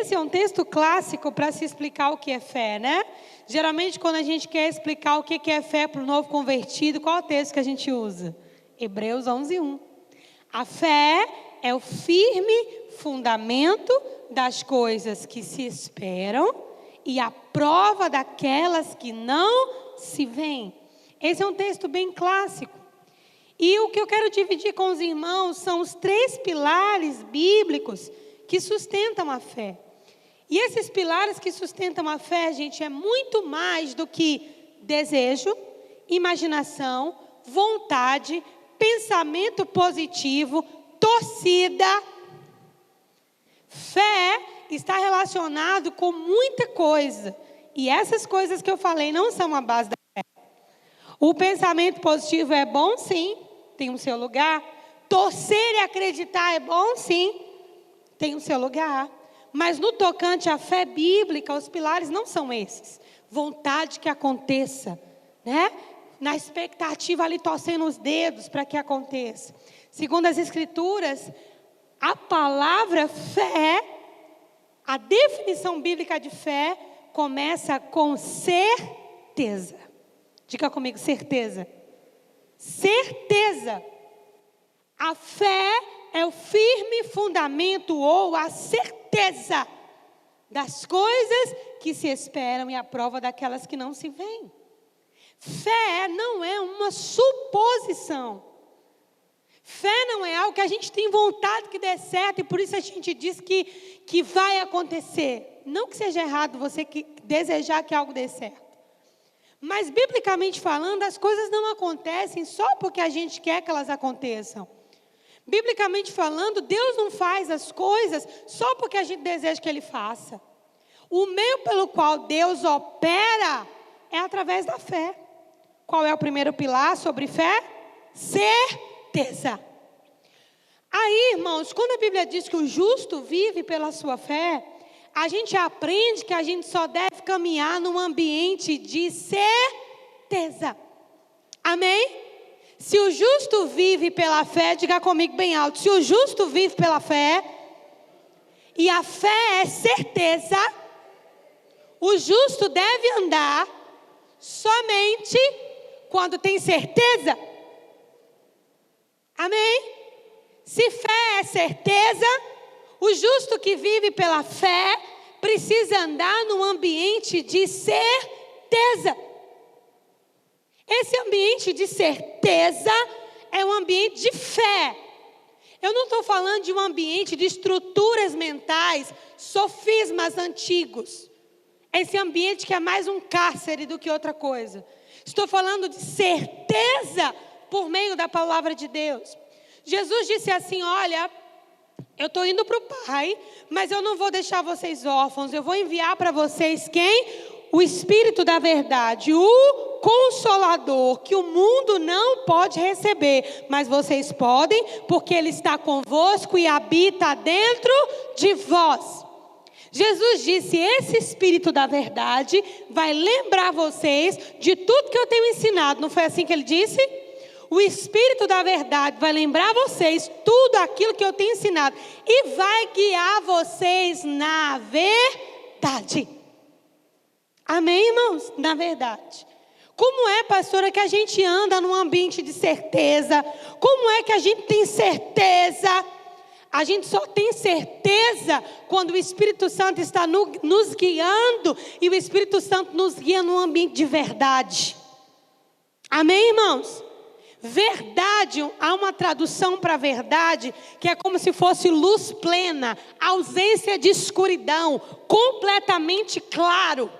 Esse é um texto clássico para se explicar o que é fé, né? Geralmente, quando a gente quer explicar o que é fé para o novo convertido, qual é o texto que a gente usa? Hebreus 11:1. A fé é o firme fundamento das coisas que se esperam e a prova daquelas que não se veem. Esse é um texto bem clássico. E o que eu quero dividir com os irmãos são os 3 pilares bíblicos que sustentam a fé. E esses pilares que sustentam a fé, gente, é muito mais do que desejo, imaginação, vontade, pensamento positivo, torcida. Fé está relacionado com muita coisa. E essas coisas que eu falei não são a base da fé. O pensamento positivo é bom, sim, tem o seu lugar. Torcer e acreditar é bom, sim, tem o seu lugar. Mas no tocante à fé bíblica, os pilares não são esses. Vontade que aconteça, né? Na expectativa ali, torcendo os dedos para que aconteça. Segundo as Escrituras, a palavra fé, a definição bíblica de fé, começa com certeza. Diga comigo, certeza. Certeza. A fé é o firme fundamento ou a certeza das coisas que se esperam e a prova daquelas que não se veem. Fé não é uma suposição. Fé não é algo que a gente tem vontade que dê certo e por isso a gente diz que vai acontecer. Não que seja errado você desejar que algo dê certo. Mas, biblicamente falando, as coisas não acontecem só porque a gente quer que elas aconteçam. Biblicamente falando, Deus não faz as coisas só porque a gente deseja que Ele faça. O meio pelo qual Deus opera é através da fé. Qual é o primeiro pilar sobre fé? Certeza. Aí, irmãos, quando a Bíblia diz que o justo vive pela sua fé, a gente aprende que a gente só deve caminhar num ambiente de certeza. Amém? Se o justo vive pela fé, diga comigo bem alto. Se o justo vive pela fé, e a fé é certeza, o justo deve andar somente quando tem certeza. Amém? Se fé é certeza, o justo que vive pela fé precisa andar num ambiente de certeza. Esse ambiente de certeza é um ambiente de fé. Eu não estou falando de um ambiente de estruturas mentais, sofismas antigos. Esse ambiente que é mais um cárcere do que outra coisa. Estou falando de certeza por meio da palavra de Deus. Jesus disse assim, olha, eu estou indo para o Pai, mas eu não vou deixar vocês órfãos. Eu vou enviar para vocês quem? O Espírito da verdade, o Consolador, que o mundo não pode receber, mas vocês podem, porque Ele está convosco e habita dentro de vós. Jesus disse, esse Espírito da verdade vai lembrar vocês de tudo que eu tenho ensinado. Não foi assim que Ele disse? O Espírito da verdade vai lembrar vocês tudo aquilo que eu tenho ensinado e vai guiar vocês na verdade. Amém, irmãos? Na verdade. Como é, pastora, que a gente anda num ambiente de certeza? Como é que a gente tem certeza? A gente só tem certeza quando o Espírito Santo está nos guiando e o Espírito Santo nos guia num ambiente de verdade. Amém, irmãos? Verdade, há uma tradução para verdade que é como se fosse luz plena, ausência de escuridão, completamente claro.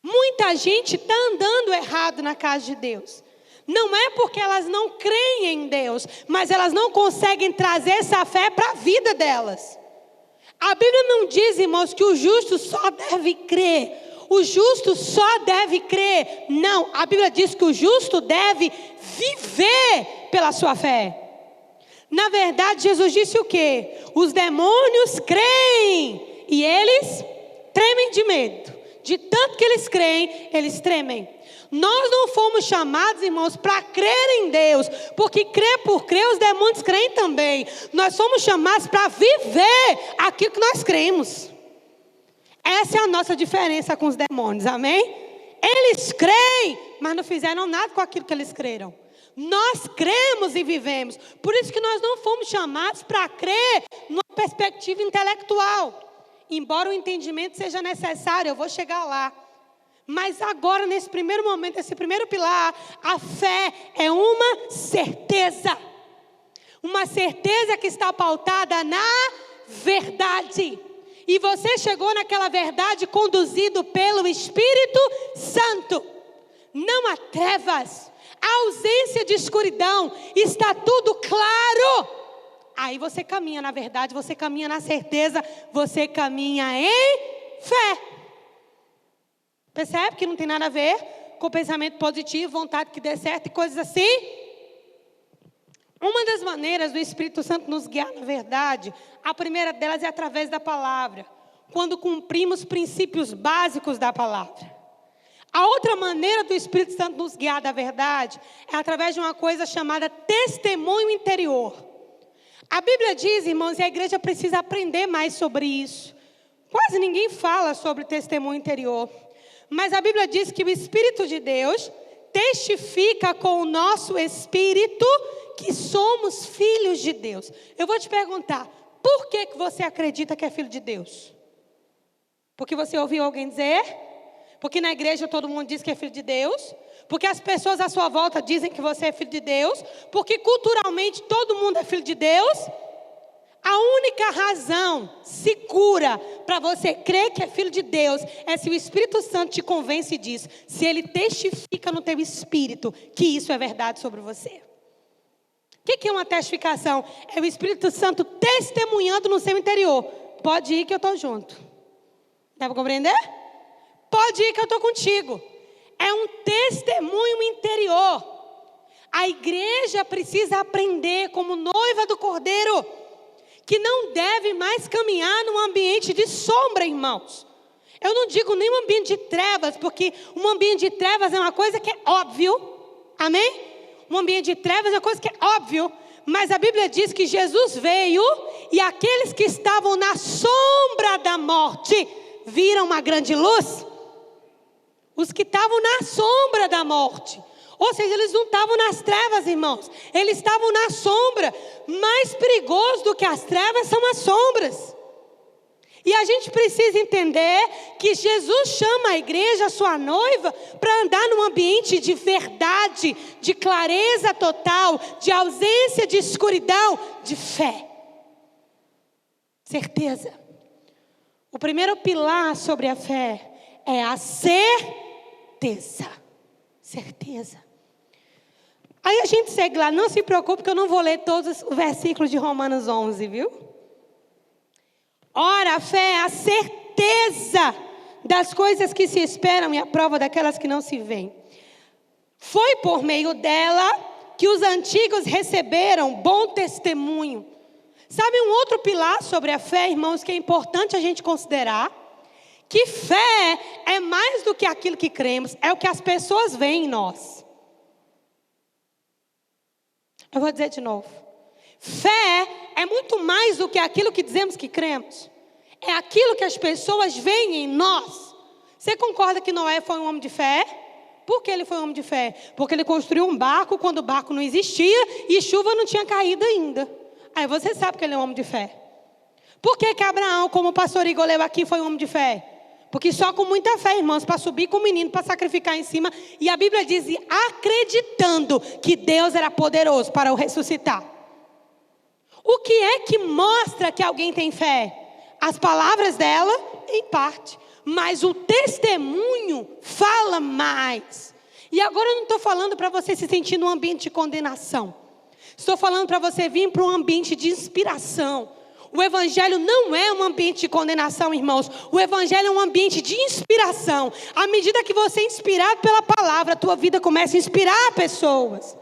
Muita gente está andando errado na casa de Deus. Não é porque elas não creem em Deus, mas elas não conseguem trazer essa fé para a vida delas. A Bíblia não diz, irmãos, que o justo só deve crer. O justo só deve crer. Não, a Bíblia diz que o justo deve viver pela sua fé. Na verdade, Jesus disse o quê? Os demônios creem e eles tremem de medo. De tanto que eles creem, eles tremem. Nós não fomos chamados, irmãos, para crer em Deus, porque crer por crer, os demônios creem também. Nós somos chamados para viver aquilo que nós cremos. Essa é a nossa diferença com os demônios, amém? Eles creem, mas não fizeram nada com aquilo que eles creram. Nós cremos e vivemos. Por isso que nós não fomos chamados para crer numa perspectiva intelectual. Embora o entendimento seja necessário, eu vou chegar lá. Mas agora, nesse primeiro momento, esse primeiro pilar, a fé é uma certeza. Uma certeza que está pautada na verdade. E você chegou naquela verdade conduzido pelo Espírito Santo. Não há trevas, a ausência de escuridão, está tudo claro. Aí você caminha na verdade, você caminha na certeza, você caminha em fé. Percebe que não tem nada a ver com pensamento positivo, vontade que dê certo e coisas assim? Uma das maneiras do Espírito Santo nos guiar na verdade, a primeira delas é através da palavra, quando cumprimos princípios básicos da palavra. A outra maneira do Espírito Santo nos guiar da verdade é através de uma coisa chamada testemunho interior. A Bíblia diz, irmãos, e a igreja precisa aprender mais sobre isso. Quase ninguém fala sobre testemunho interior. Mas a Bíblia diz que o Espírito de Deus testifica com o nosso espírito que somos filhos de Deus. Eu vou te perguntar, por que você acredita que é filho de Deus? Porque você ouviu alguém dizer? Porque na igreja todo mundo diz que é filho de Deus? Porque as pessoas à sua volta dizem que você é filho de Deus? Porque culturalmente todo mundo é filho de Deus? A única razão segura para você crer que é filho de Deus é se o Espírito Santo te convence e diz, se ele testifica no teu espírito que isso é verdade sobre você. O que é uma testificação? É o Espírito Santo testemunhando no seu interior. Pode ir que eu estou junto. Dá para compreender? Pode ir que eu estou contigo. É um testemunho interior. A igreja precisa aprender como noiva do Cordeiro que não deve mais caminhar num ambiente de sombra, irmãos. Eu não digo nem um ambiente de trevas, porque um ambiente de trevas é uma coisa que é óbvio. Amém? Um ambiente de trevas é uma coisa que é óbvio. Mas a Bíblia diz que Jesus veio e aqueles que estavam na sombra da morte viram uma grande luz. Os que estavam na sombra da morte. Ou seja, eles não estavam nas trevas, irmãos. Eles estavam na sombra. Mais perigoso do que as trevas são as sombras. E a gente precisa entender que Jesus chama a igreja, a sua noiva, para andar num ambiente de verdade, de clareza total, de ausência de escuridão, de fé. Certeza. O primeiro pilar sobre a fé é a certeza. Certeza. Aí a gente segue lá, não se preocupe que eu não vou ler todos os versículos de Romanos 11, viu? Ora, a fé é a certeza das coisas que se esperam e a prova daquelas que não se veem. Foi por meio dela que os antigos receberam bom testemunho. Sabe um outro pilar sobre a fé, irmãos, que é importante a gente considerar? Que fé é mais do que aquilo que cremos, é o que as pessoas veem em nós. Eu vou dizer de novo. Fé é muito mais do que aquilo que dizemos que cremos. É aquilo que as pessoas veem em nós. Você concorda que Noé foi um homem de fé? Por que ele foi um homem de fé? Porque ele construiu um barco quando o barco não existia e chuva não tinha caído ainda. Aí você sabe que ele é um homem de fé. Por que Abraão, como o pastor Igor leu aqui, foi um homem de fé? Porque só com muita fé, irmãos, para subir com o menino, para sacrificar em cima. E a Bíblia diz, acreditando que Deus era poderoso para o ressuscitar. O que é que mostra que alguém tem fé? As palavras dela, em parte. Mas o testemunho fala mais. E agora eu não estou falando para você se sentir num ambiente de condenação. Estou falando para você vir para um ambiente de inspiração. O evangelho não é um ambiente de condenação, irmãos. O evangelho é um ambiente de inspiração. À medida que você é inspirado pela palavra, a tua vida começa a inspirar pessoas.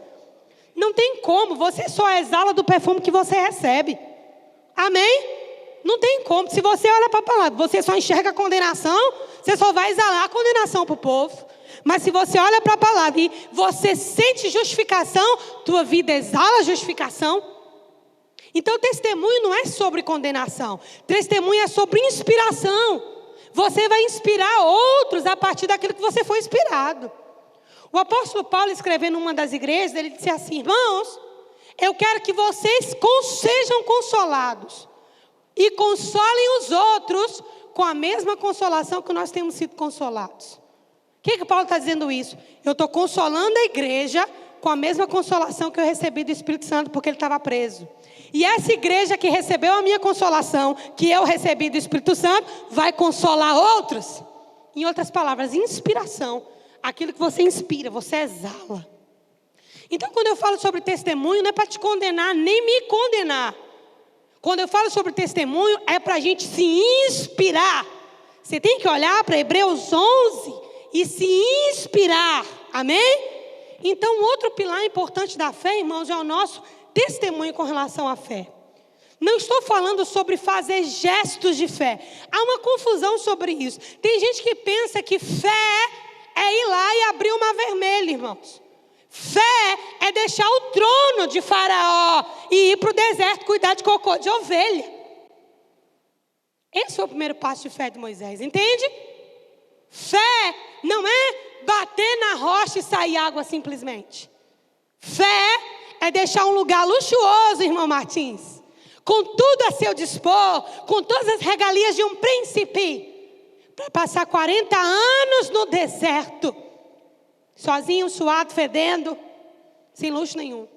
Não tem como, você só exala do perfume que você recebe. Amém? Não tem como. Se você olha para a palavra, você só enxerga a condenação, você só vai exalar a condenação para o povo. Mas se você olha para a palavra e você sente justificação, tua vida exala justificação. Então testemunho não é sobre condenação. Testemunho é sobre inspiração. Você vai inspirar outros a partir daquilo que você foi inspirado. O apóstolo Paulo, escrevendo em uma das igrejas, ele disse assim: irmãos, eu quero que vocês sejam consolados e consolem os outros com a mesma consolação que nós temos sido consolados. O que Paulo está dizendo isso? Eu estou consolando a igreja com a mesma consolação que eu recebi do Espírito Santo, porque ele estava preso. E essa igreja que recebeu a minha consolação, que eu recebi do Espírito Santo, vai consolar outros. Em outras palavras, inspiração. Aquilo que você inspira, você exala. Então, quando eu falo sobre testemunho, não é para te condenar, nem me condenar. Quando eu falo sobre testemunho, é para a gente se inspirar. Você tem que olhar para Hebreus 11 e se inspirar. Amém? Então, outro pilar importante da fé, irmãos, é o nosso testemunho com relação à fé. Não estou falando sobre fazer gestos de fé. Há uma confusão sobre isso. Tem gente que pensa que fé é ir lá e abrir o mar vermelho, irmãos. Fé é deixar o trono de Faraó e ir para o deserto cuidar de cocô de ovelha. Esse foi o primeiro passo de fé de Moisés, entende? Fé não é bater na rocha e sair água simplesmente. Fé é deixar um lugar luxuoso, irmão Martins, com tudo a seu dispor, com todas as regalias de um príncipe, para passar 40 anos no deserto, sozinho, suado, fedendo, sem luxo nenhum.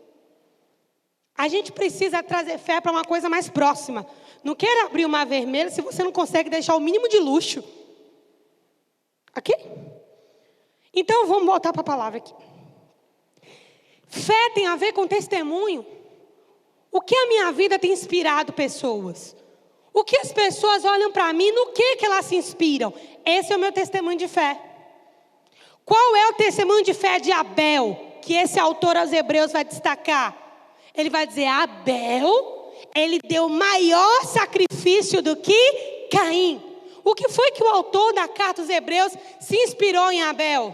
A gente precisa trazer fé para uma coisa mais próxima. Não quero abrir o mar vermelho se você não consegue deixar o mínimo de luxo. Ok? Então vamos voltar para a palavra aqui. Fé tem a ver com testemunho. O que a minha vida tem inspirado pessoas? O que as pessoas olham para mim, no que elas se inspiram? Esse é o meu testemunho de fé. Qual é o testemunho de fé de Abel, que esse autor aos Hebreus vai destacar? Ele vai dizer: Abel, ele deu maior sacrifício do que Caim. O que foi que o autor da carta aos Hebreus se inspirou em Abel?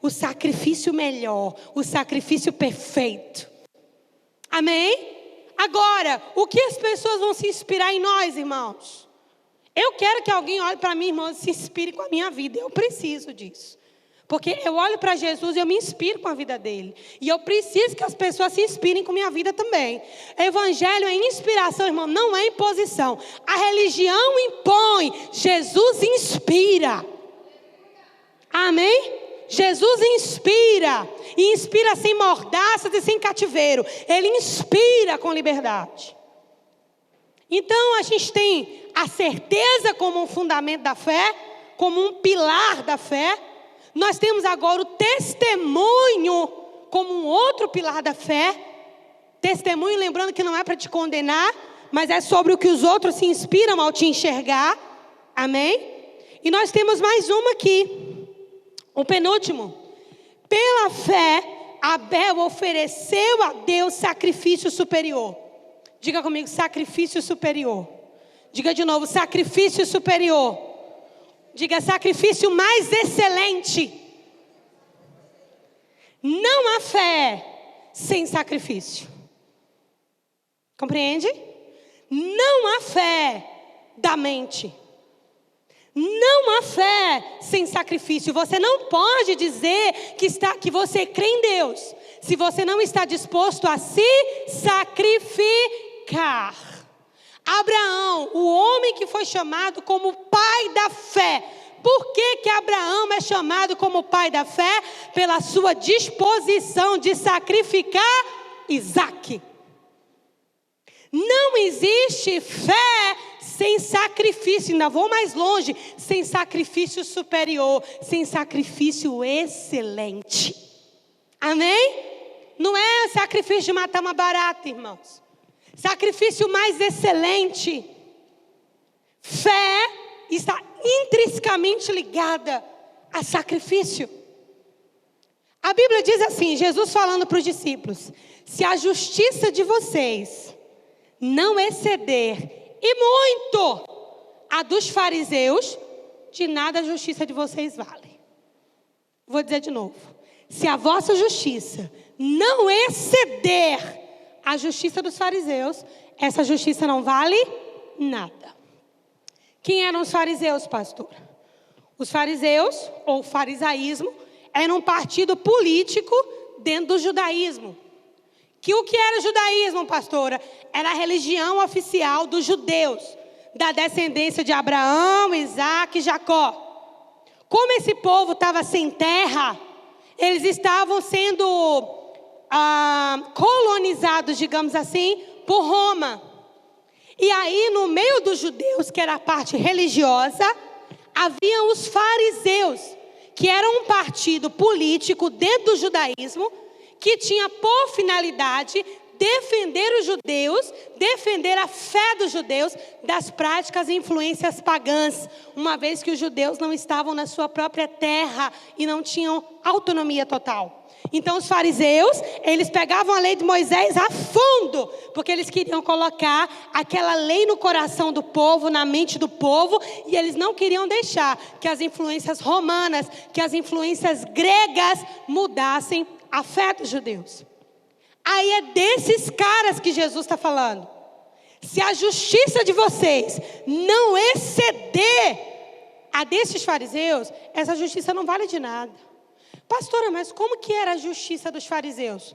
O sacrifício melhor, o sacrifício perfeito. Amém? Agora, o que as pessoas vão se inspirar em nós, irmãos? Eu quero que alguém olhe para mim, irmão, e se inspire com a minha vida. Eu preciso disso. Porque eu olho para Jesus e eu me inspiro com a vida dele. E eu preciso que as pessoas se inspirem com a minha vida também. Evangelho é inspiração, irmão, não é imposição. A religião impõe, Jesus inspira. Amém? Jesus inspira. E inspira sem mordaças e sem cativeiro. Ele inspira com liberdade. Então a gente tem a certeza como um fundamento da fé, como um pilar da fé. Nós temos agora o testemunho como um outro pilar da fé. Testemunho, lembrando que não é para te condenar, mas é sobre o que os outros se inspiram ao te enxergar. Amém? E nós temos mais uma aqui. O penúltimo. Pela fé, Abel ofereceu a Deus sacrifício superior. Diga comigo, sacrifício superior. Diga de novo, sacrifício superior. Diga, sacrifício mais excelente. Não há fé sem sacrifício. Compreende? Não há fé da mente. Não há fé sem sacrifício. Você não pode dizer que você crê em Deus se você não está disposto a se sacrificar. Abraão, o homem que foi chamado como pai da fé. Por que Abraão é chamado como pai da fé? Pela sua disposição de sacrificar Isaque. Não existe fé sem sacrifício, ainda vou mais longe, sem sacrifício superior, sem sacrifício excelente. Amém? Não é sacrifício de matar uma barata, irmãos. Sacrifício mais excelente. Fé está intrinsecamente ligada a sacrifício. A Bíblia diz assim, Jesus falando para os discípulos: se a justiça de vocês não exceder, e muito, a dos fariseus, de nada a justiça de vocês vale. Vou dizer de novo. Se a vossa justiça não exceder a justiça dos fariseus, essa justiça não vale nada. Quem eram os fariseus, pastor? Os fariseus, ou farisaísmo, era um partido político dentro do judaísmo. O que era o judaísmo, pastora? Era a religião oficial dos judeus, da descendência de Abraão, Isaac e Jacó. Como esse povo estava sem terra, eles estavam sendo colonizados, digamos assim, por Roma. E aí, no meio dos judeus, que era a parte religiosa, haviam os fariseus, que eram um partido político dentro do judaísmo, que tinha por finalidade defender os judeus, defender a fé dos judeus das práticas e influências pagãs, uma vez que os judeus não estavam na sua própria terra e não tinham autonomia total. Então os fariseus, eles pegavam a lei de Moisés a fundo, porque eles queriam colocar aquela lei no coração do povo, na mente do povo, e eles não queriam deixar que as influências romanas, que as influências gregas mudassem a fé dos judeus. Aí é desses caras que Jesus está falando. Se a justiça de vocês não exceder a desses fariseus, essa justiça não vale de nada. Pastora, mas como que era a justiça dos fariseus?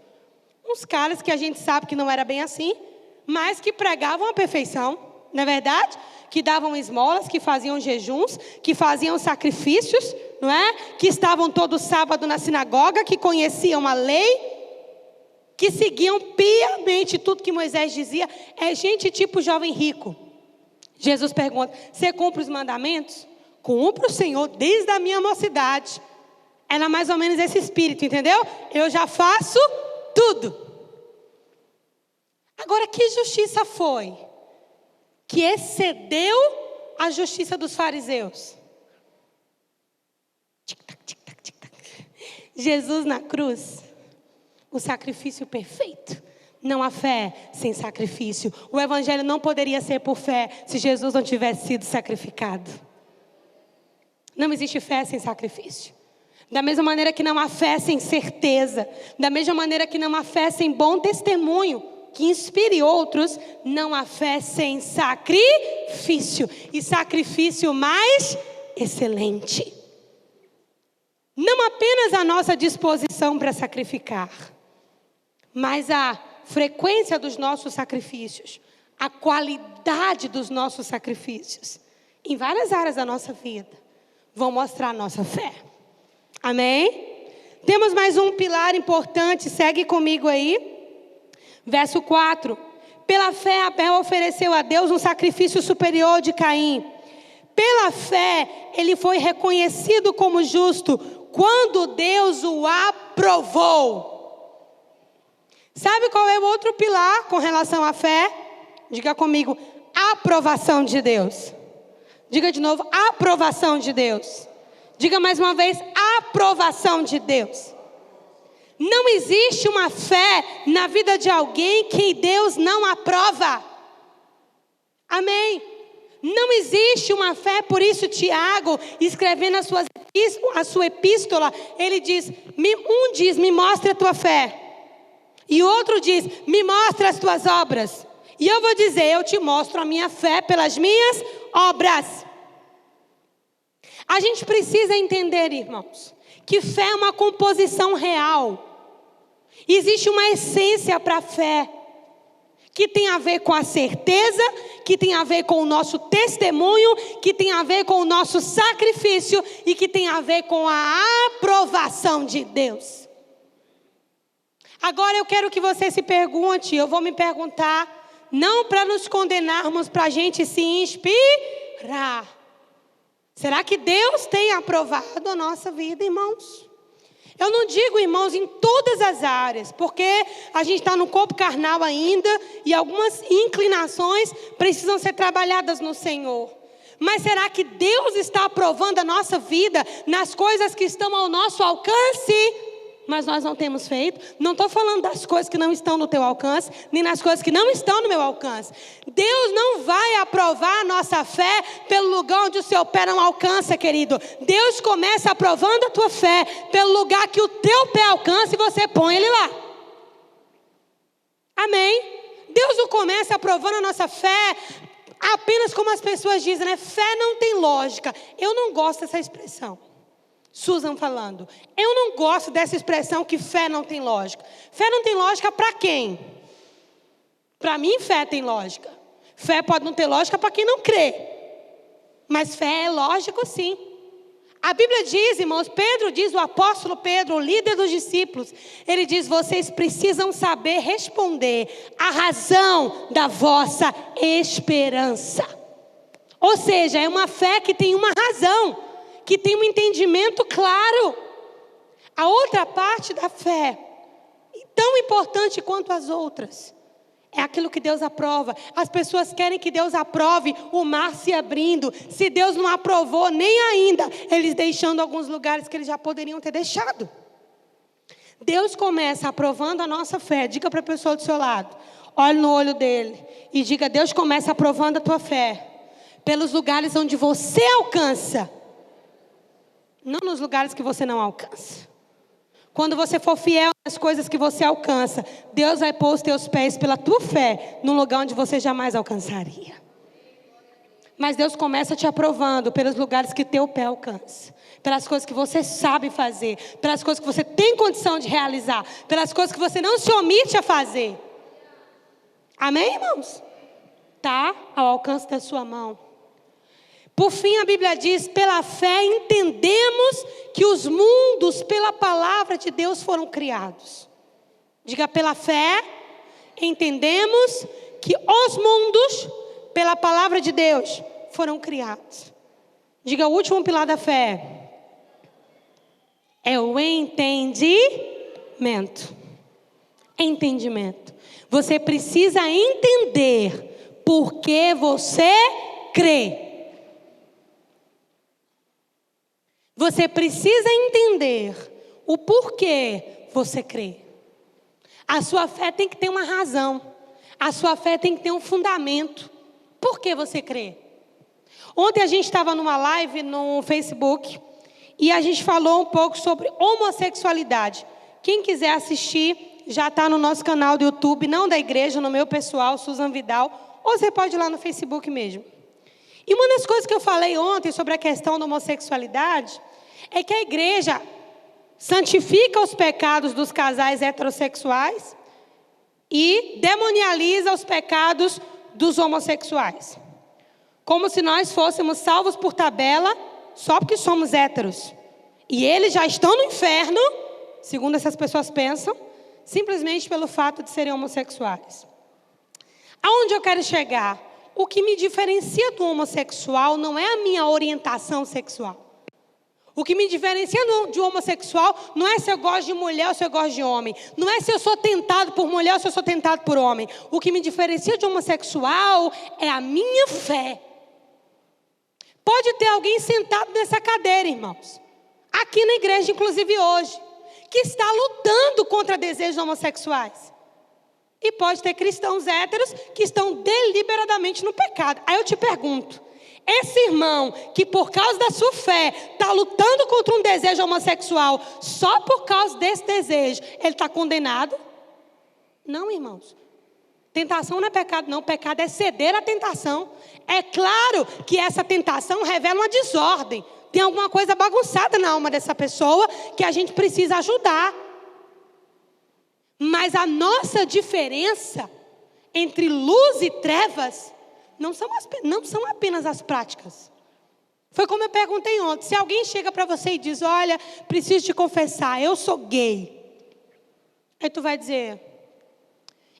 Uns caras que a gente sabe que não era bem assim, mas que pregavam a perfeição, não é verdade? Que davam esmolas, que faziam jejuns, que faziam sacrifícios, não é? Que estavam todo sábado na sinagoga, que conheciam a lei, que seguiam piamente tudo que Moisés dizia. É gente tipo jovem rico. Jesus pergunta: você cumpre os mandamentos? Cumpro, Senhor, desde a minha mocidade. Era mais ou menos esse espírito, entendeu? Eu já faço tudo. Agora, que justiça foi que excedeu a justiça dos fariseus? Tic-tac, tic-tac, tic-tac. Jesus na cruz, o sacrifício perfeito. Não há fé sem sacrifício. O evangelho não poderia ser por fé se Jesus não tivesse sido sacrificado. Não existe fé sem sacrifício. Da mesma maneira que não há fé sem certeza, da mesma maneira que não há fé sem bom testemunho, que inspire outros, não há fé sem sacrifício. E sacrifício mais excelente. Não apenas a nossa disposição para sacrificar, mas a frequência dos nossos sacrifícios, a qualidade dos nossos sacrifícios, em várias áreas da nossa vida, vão mostrar a nossa fé. Amém? Temos mais um pilar importante, segue comigo aí. Verso 4. Pela fé Abel ofereceu a Deus um sacrifício superior de Caim. Pela fé ele foi reconhecido como justo quando Deus o aprovou. Sabe qual é o outro pilar com relação à fé? Diga comigo: aprovação de Deus. Diga de novo: aprovação de Deus. Diga mais uma vez: aprovação de Deus. Não existe uma fé na vida de alguém que Deus não aprova. Amém? Não existe uma fé, por isso Tiago, escrevendo a sua epístola, ele diz, um diz, me mostra a tua fé. E o outro diz, me mostra as tuas obras. E eu vou dizer, eu te mostro a minha fé pelas minhas obras. A gente precisa entender, irmãos, que fé é uma composição real. Existe uma essência para a fé, que tem a ver com a certeza, que tem a ver com o nosso testemunho, que tem a ver com o nosso sacrifício e que tem a ver com a aprovação de Deus. Agora eu quero que você se pergunte, eu vou me perguntar, não para nos condenarmos, para a gente se inspirar. Será que Deus tem aprovado a nossa vida, irmãos? Eu não digo, irmãos, em todas as áreas, porque a gente está no corpo carnal ainda e algumas inclinações precisam ser trabalhadas no Senhor. Mas será que Deus está aprovando a nossa vida nas coisas que estão ao nosso alcance? mas nós não temos feito. Não estou falando das coisas que não estão no teu alcance, nem nas coisas que não estão no meu alcance. Deus não vai aprovar a nossa fé pelo lugar onde o seu pé não alcança, querido. Deus começa aprovando a tua fé pelo lugar que o teu pé alcança e você põe ele lá. Amém? Deus não começa aprovando a nossa fé apenas como as pessoas dizem, né? Fé não tem lógica. Eu não gosto dessa expressão. Susan falando. Eu não gosto dessa expressão que fé não tem lógica. Fé não tem lógica para quem? Para mim, fé tem lógica. Fé pode não ter lógica para quem não crê. Mas fé é lógico, sim. A Bíblia diz, irmãos, Pedro diz, o apóstolo Pedro, o líder dos discípulos, ele diz, vocês precisam saber responder a razão da vossa esperança. Ou seja, é uma fé que tem uma razão, que tem um entendimento claro. A outra parte da fé, tão importante quanto as outras, é aquilo que Deus aprova. As pessoas querem que Deus aprove o mar se abrindo. Se Deus não aprovou, nem ainda, eles deixando alguns lugares que eles já poderiam ter deixado. Deus começa aprovando a nossa fé. Diga para a pessoa do seu lado, olhe no olho dele e diga, Deus começa aprovando a tua fé pelos lugares onde você alcança, não nos lugares que você não alcança. Quando você for fiel nas coisas que você alcança, Deus vai pôr os teus pés pela tua fé num lugar onde você jamais alcançaria. Mas Deus começa te aprovando pelos lugares que teu pé alcança, pelas coisas que você sabe fazer, pelas coisas que você tem condição de realizar, pelas coisas que você não se omite a fazer. Amém, irmãos? Tá ao alcance da sua mão. Por fim, a Bíblia diz, pela fé entendemos que os mundos pela palavra de Deus foram criados. Diga, pela fé entendemos que os mundos pela palavra de Deus foram criados. Diga, o último pilar da fé é o entendimento. Entendimento. Você precisa entender por que você crê. Você precisa entender o porquê você crê. A sua fé tem que ter uma razão. A sua fé tem que ter um fundamento. Por que você crê? Ontem a gente estava numa live no Facebook e a gente falou um pouco sobre homossexualidade. Quem quiser assistir, já está no nosso canal do YouTube, não da igreja, no meu pessoal, Susan Vidal, ou você pode ir lá no Facebook mesmo. E uma das coisas que eu falei ontem sobre a questão da homossexualidade é que a igreja santifica os pecados dos casais heterossexuais e demonializa os pecados dos homossexuais. Como se nós fôssemos salvos por tabela só porque somos héteros. E eles já estão no inferno, segundo essas pessoas pensam, simplesmente pelo fato de serem homossexuais. Aonde eu quero chegar? O que me diferencia do homossexual não é a minha orientação sexual. O que me diferencia de um homossexual não é se eu gosto de mulher ou se eu gosto de homem. Não é se eu sou tentado por mulher ou se eu sou tentado por homem. O que me diferencia de homossexual é a minha fé. Pode ter alguém sentado nessa cadeira, irmãos, aqui na igreja, inclusive hoje, que está lutando contra desejos homossexuais. E pode ter cristãos héteros que estão deliberadamente no pecado. Aí eu te pergunto, esse irmão que por causa da sua fé está lutando contra um desejo homossexual, só por causa desse desejo, ele está condenado? Não, irmãos. Tentação não é pecado, não. Pecado é ceder à tentação. É claro que essa tentação revela uma desordem. Tem alguma coisa bagunçada na alma dessa pessoa que a gente precisa ajudar. Mas a nossa diferença entre luz e trevas não são apenas as práticas. Foi como eu perguntei ontem. Se alguém chega para você e diz, olha, preciso te confessar, eu sou gay. Aí tu vai dizer,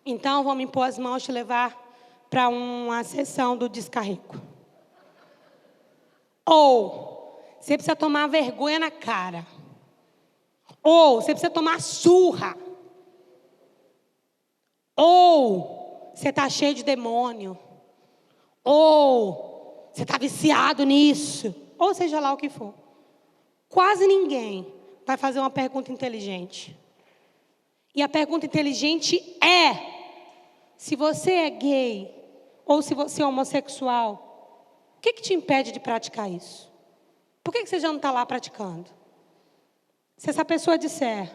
então vou me impor as mãos e te levar para uma sessão do descarrego. Ou, você precisa tomar vergonha na cara. Ou, você precisa tomar surra. Ou, você está cheio de demônio. Ou, você está viciado nisso. Ou seja lá o que for. Quase ninguém vai fazer uma pergunta inteligente. E a pergunta inteligente é: se você é gay ou se você é homossexual, o que te impede de praticar isso? Por que você já não está lá praticando? Se essa pessoa disser: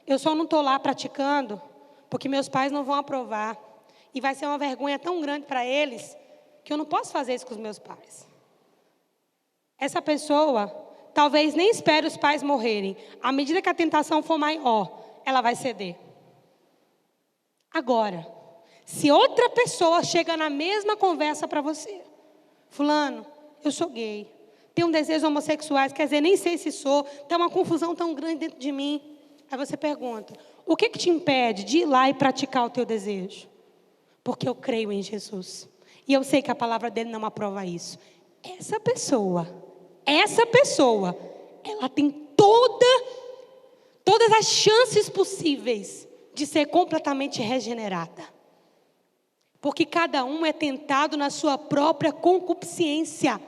eu só não estou lá praticando porque meus pais não vão aprovar, e vai ser uma vergonha tão grande para eles que eu não posso fazer isso com os meus pais. Essa pessoa talvez nem espere os pais morrerem. À medida que a tentação for maior, ela vai ceder. Agora, se outra pessoa chega na mesma conversa para você: fulano, eu sou gay, tenho desejos homossexuais, quer dizer, nem sei se sou, tem uma confusão tão grande dentro de mim. Aí você pergunta: o que te impede de ir lá e praticar o teu desejo? Porque eu creio em Jesus. E eu sei que a palavra dele não aprova isso. Essa pessoa, ela tem todas as chances possíveis de ser completamente regenerada. Porque cada um é tentado na sua própria concupiscência.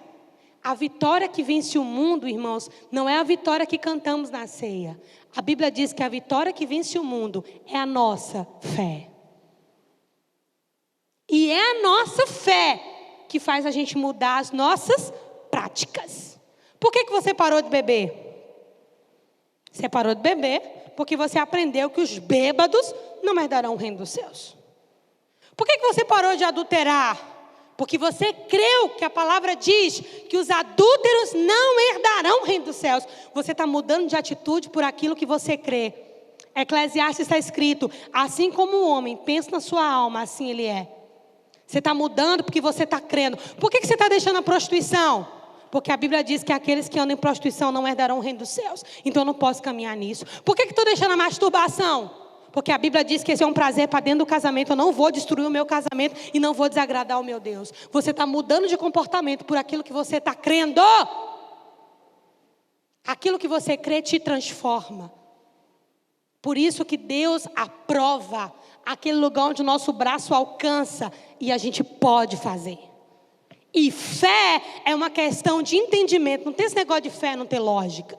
A vitória que vence o mundo, irmãos, não é a vitória que cantamos na ceia. A Bíblia diz que a vitória que vence o mundo é a nossa fé. E é a nossa fé que faz a gente mudar as nossas práticas. Por que você parou de beber? Você parou de beber porque você aprendeu que os bêbados não herdarão o reino dos céus. Por que você parou de adulterar? Porque você creu que a palavra diz que os adúlteros não herdarão o reino dos céus. Você está mudando de atitude por aquilo que você crê. Eclesiastes está escrito: assim como o homem pensa na sua alma, assim ele é. Você está mudando porque você está crendo. Por que você está deixando a prostituição? Porque a Bíblia diz que aqueles que andam em prostituição não herdarão o reino dos céus. Então eu não posso caminhar nisso. Por que estou deixando a masturbação? Porque a Bíblia diz que esse é um prazer para dentro do casamento. Eu não vou destruir o meu casamento e não vou desagradar o meu Deus. Você está mudando de comportamento por aquilo que você está crendo. Aquilo que você crê te transforma. Por isso que Deus aprova aquele lugar onde o nosso braço alcança e a gente pode fazer. E fé é uma questão de entendimento. Não tem esse negócio de fé não ter lógica.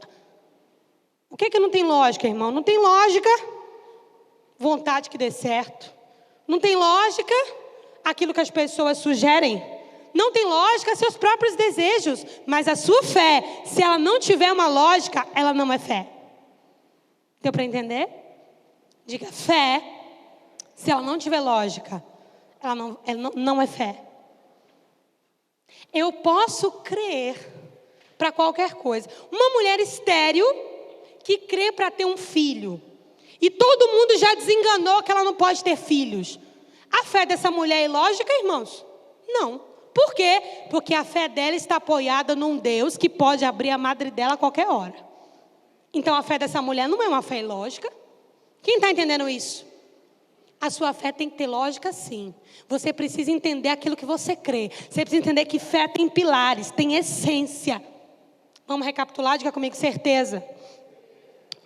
O que não tem lógica, irmão? Não tem lógica vontade que dê certo. Não tem lógica aquilo que as pessoas sugerem. Não tem lógica seus próprios desejos. Mas a sua fé, se ela não tiver uma lógica, ela não é fé. Deu para entender? Diga: fé, se ela não tiver lógica, ela não é fé. Eu posso crer para qualquer coisa. Uma mulher estéril que crê para ter um filho. E todo mundo já desenganou que ela não pode ter filhos. A fé dessa mulher é ilógica, irmãos? Não. Por quê? Porque a fé dela está apoiada num Deus que pode abrir a madre dela a qualquer hora. Então a fé dessa mulher não é uma fé ilógica. Quem está entendendo isso? A sua fé tem que ter lógica, sim. Você precisa entender aquilo que você crê. Você precisa entender que fé tem pilares, tem essência. Vamos recapitular? Diga comigo: certeza,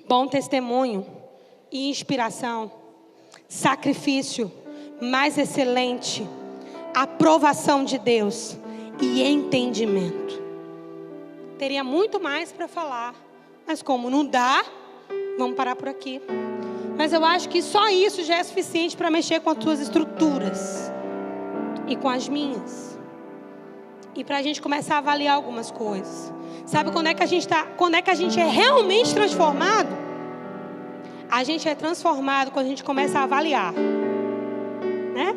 bom testemunho e inspiração, sacrifício mais excelente, aprovação de Deus e entendimento. Teria muito mais para falar, mas como não dá, vamos parar por aqui. Mas eu acho que só isso já é suficiente para mexer com as tuas estruturas e com as minhas. E para a gente começar a avaliar algumas coisas. Sabe quando é que a gente é realmente transformado? A gente é transformado quando a gente começa a avaliar, né?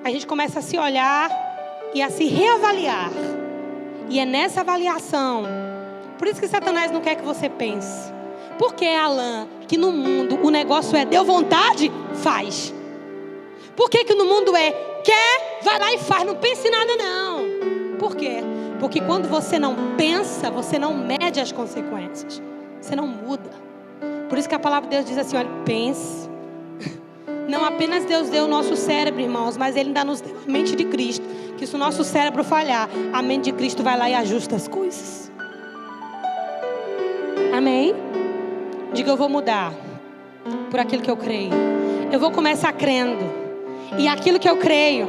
A gente começa a se olhar e a se reavaliar. E é nessa avaliação. Por isso que Satanás não quer que você pense. Por que, Alan, que no mundo o negócio é deu vontade? Faz. Por que no mundo é quer, vai lá e faz, não pense em nada não. Por quê? Porque quando você não pensa, você não mede as consequências. Você não muda. Por isso que a palavra de Deus diz assim: olha, pense. Não apenas Deus deu o nosso cérebro, irmãos, mas Ele ainda nos deu a mente de Cristo. Que se o nosso cérebro falhar, a mente de Cristo vai lá e ajusta as coisas. Amém? Diga: eu vou mudar por aquilo que eu creio. Eu vou começar crendo. E aquilo que eu creio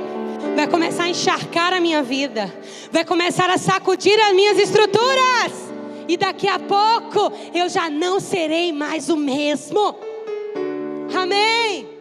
vai começar a encharcar a minha vida. Vai começar a sacudir as minhas estruturas. e daqui a pouco eu já não serei mais o mesmo. Amém.